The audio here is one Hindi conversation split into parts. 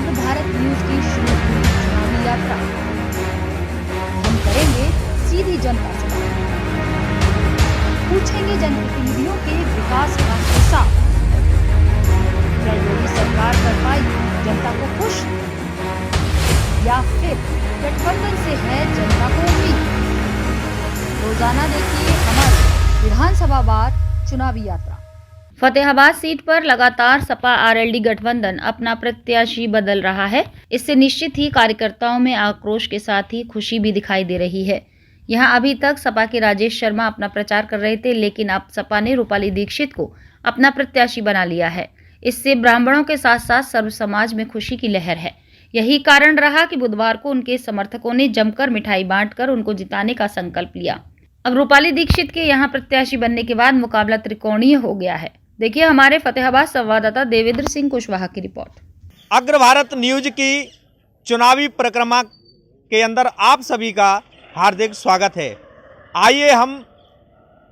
अग्र भारत न्यूज की शुरू हुई चुनावी यात्रा। हम करेंगे सीधी जनता से बात, पूछेंगे जनप्रतिनिधियों के विकास का हिसाब। क्या योगी सरकार कर पाई जनता को खुश, या फिर गठबंधन से है जनता को उम्मीद? रोजाना देखिए हमारी विधानसभा वार चुनावी यात्रा। फतेहाबाद सीट पर लगातार सपा आरएलडी गठबंधन अपना प्रत्याशी बदल रहा है। इससे निश्चित ही कार्यकर्ताओं में आक्रोश के साथ ही खुशी भी दिखाई दे रही है। यहां अभी तक सपा के राजेश शर्मा अपना प्रचार कर रहे थे, लेकिन अब सपा ने रूपाली दीक्षित को अपना प्रत्याशी बना लिया है। इससे ब्राह्मणों के साथ साथ सर्व समाज में खुशी की लहर है। यही कारण रहा कि बुधवार को उनके समर्थकों ने जमकर मिठाई बांटकर उनको जिताने का संकल्प लिया। अब रूपाली दीक्षित के यहां प्रत्याशी बनने के बाद मुकाबला त्रिकोणीय हो गया है। देखिए हमारे फतेहाबाद संवाददाता देवेंद्र सिंह कुशवाहा की रिपोर्ट। अग्र भारत न्यूज की चुनावी परिक्रमा के अंदर आप सभी का हार्दिक स्वागत है। आइए हम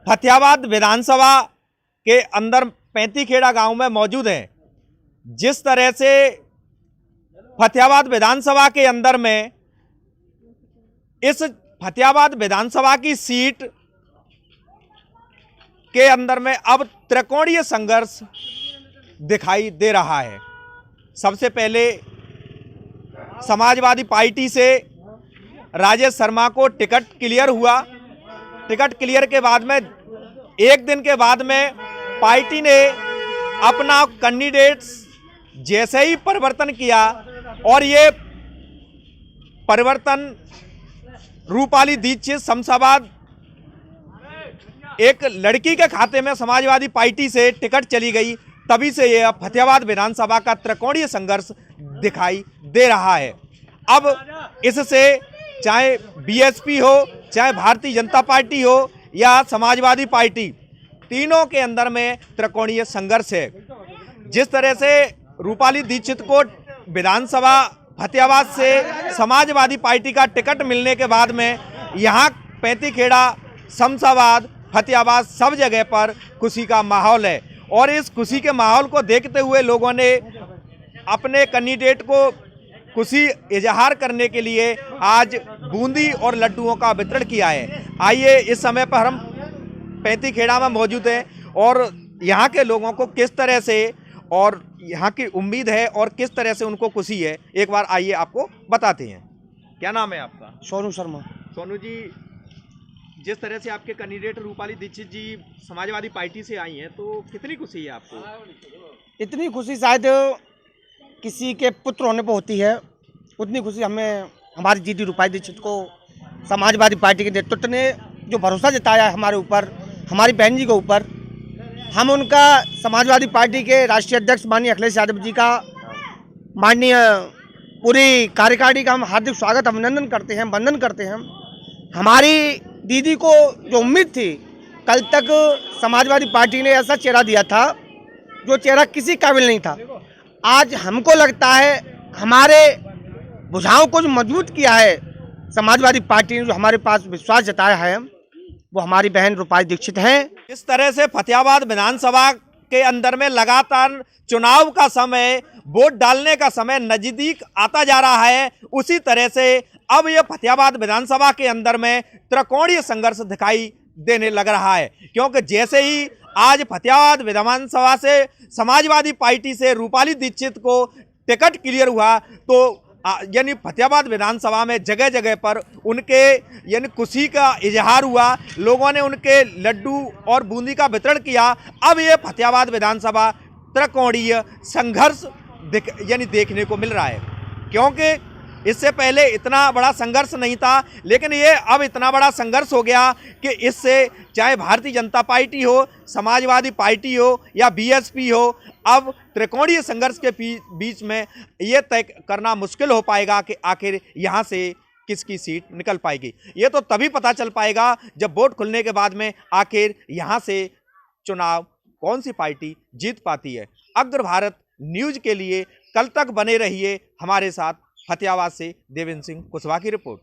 फतेहाबाद विधानसभा के अंदर पैंतीखेड़ा गांव में मौजूद हैं। जिस तरह से फतेहाबाद विधानसभा के अंदर में इस फतेहाबाद विधानसभा की सीट के अंदर में अब त्रिकोणीय संघर्ष दिखाई दे रहा है। सबसे पहले समाजवादी पार्टी से राजेश शर्मा को टिकट क्लियर हुआ। टिकट क्लियर के बाद में एक दिन के बाद में पार्टी ने अपना कैंडिडेट जैसे ही परिवर्तन किया और ये परिवर्तन रूपाली दीक्षित शमशाबाद एक लड़की के खाते में समाजवादी पार्टी से टिकट चली गई, तभी से यह फतेहाबाद विधानसभा का त्रिकोणीय संघर्ष दिखाई दे रहा है। अब इससे चाहे बीएसपी हो, चाहे भारतीय जनता पार्टी हो या समाजवादी पार्टी, तीनों के अंदर में त्रिकोणीय संघर्ष है। जिस तरह से रूपाली दीक्षित को विधानसभा फतेहाबाद से समाजवादी पार्टी का टिकट मिलने के बाद में यहाँ पैंतीखेड़ा, शमशाबाद, फतेहाबाद सब जगह पर खुशी का माहौल है। और इस खुशी के माहौल को देखते हुए लोगों ने अपने कैंडिडेट को खुशी इजहार करने के लिए आज बूंदी और लड्डुओं का वितरण किया है। आइए इस समय पर हम पैंतीखेड़ा में मौजूद हैं और यहाँ के लोगों को किस तरह से और यहाँ की उम्मीद है और किस तरह से उनको खुशी है, एक बार आइए आपको बताते हैं। क्या नाम है आपका? सोनू शर्मा। सोनू जी, जिस तरह से आपके कैंडिडेट रूपाली दीक्षित जी समाजवादी पार्टी से आई हैं, तो कितनी खुशी है आपको? इतनी खुशी शायद किसी के पुत्र होने पर होती है, उतनी खुशी हमें हमारी दीदी रूपाली दीक्षित को समाजवादी पार्टी के नेतृत्व ने जो भरोसा जताया है हमारे ऊपर, हमारी बहन जी के ऊपर, हम उनका समाजवादी पार्टी के राष्ट्रीय अध्यक्ष माननीय अखिलेश यादव जी का, माननीय पूरी कार्यकारिणी का हम हार्दिक स्वागत अभिनंदन करते हैं, वंदन करते हैं। हमारी दीदी को जो उम्मीद थी, कल तक समाजवादी पार्टी ने ऐसा चेहरा दिया था जो चेहरा किसी काबिल नहीं था। आज हमको लगता है हमारे बुझाव को जो मजबूत किया है समाजवादी पार्टी ने, जो हमारे पास विश्वास जताया है, वो हमारी बहन रूपाली दीक्षित हैं। इस तरह से फतेहाबाद विधानसभा के अंदर में लगातार चुनाव का समय, वोट डालने का समय नजदीक आता जा रहा है। उसी तरह से अब यह फतेहाबाद विधानसभा के अंदर में त्रिकोणीय संघर्ष दिखाई देने लग रहा है, क्योंकि जैसे ही आज फतेहाबाद विधानसभा से समाजवादी पार्टी से रूपाली दीक्षित को टिकट क्लियर हुआ, तो यानी फतेहाबाद विधानसभा में जगह जगह पर उनके यानी खुशी का इजहार हुआ। लोगों ने उनके लड्डू और बूंदी का वितरण किया। अब ये फतेहाबाद विधानसभा त्रिकोणीय संघर्ष यानी देखने को मिल रहा है, क्योंकि इससे पहले इतना बड़ा संघर्ष नहीं था, लेकिन ये अब इतना बड़ा संघर्ष हो गया कि इससे चाहे भारतीय जनता पार्टी हो, समाजवादी पार्टी हो या बीएसपी हो, अब त्रिकोणीय संघर्ष के बीच में ये तय करना मुश्किल हो पाएगा कि आखिर यहाँ से किसकी सीट निकल पाएगी। ये तो तभी पता चल पाएगा जब वोट खुलने के बाद में आखिर यहाँ से चुनाव कौन सी पार्टी जीत पाती है। अग्र भारत न्यूज के लिए कल तक बने रहिए हमारे साथ। फतेहाबाद से देवेंद्र सिंह कुशवाहा की रिपोर्ट।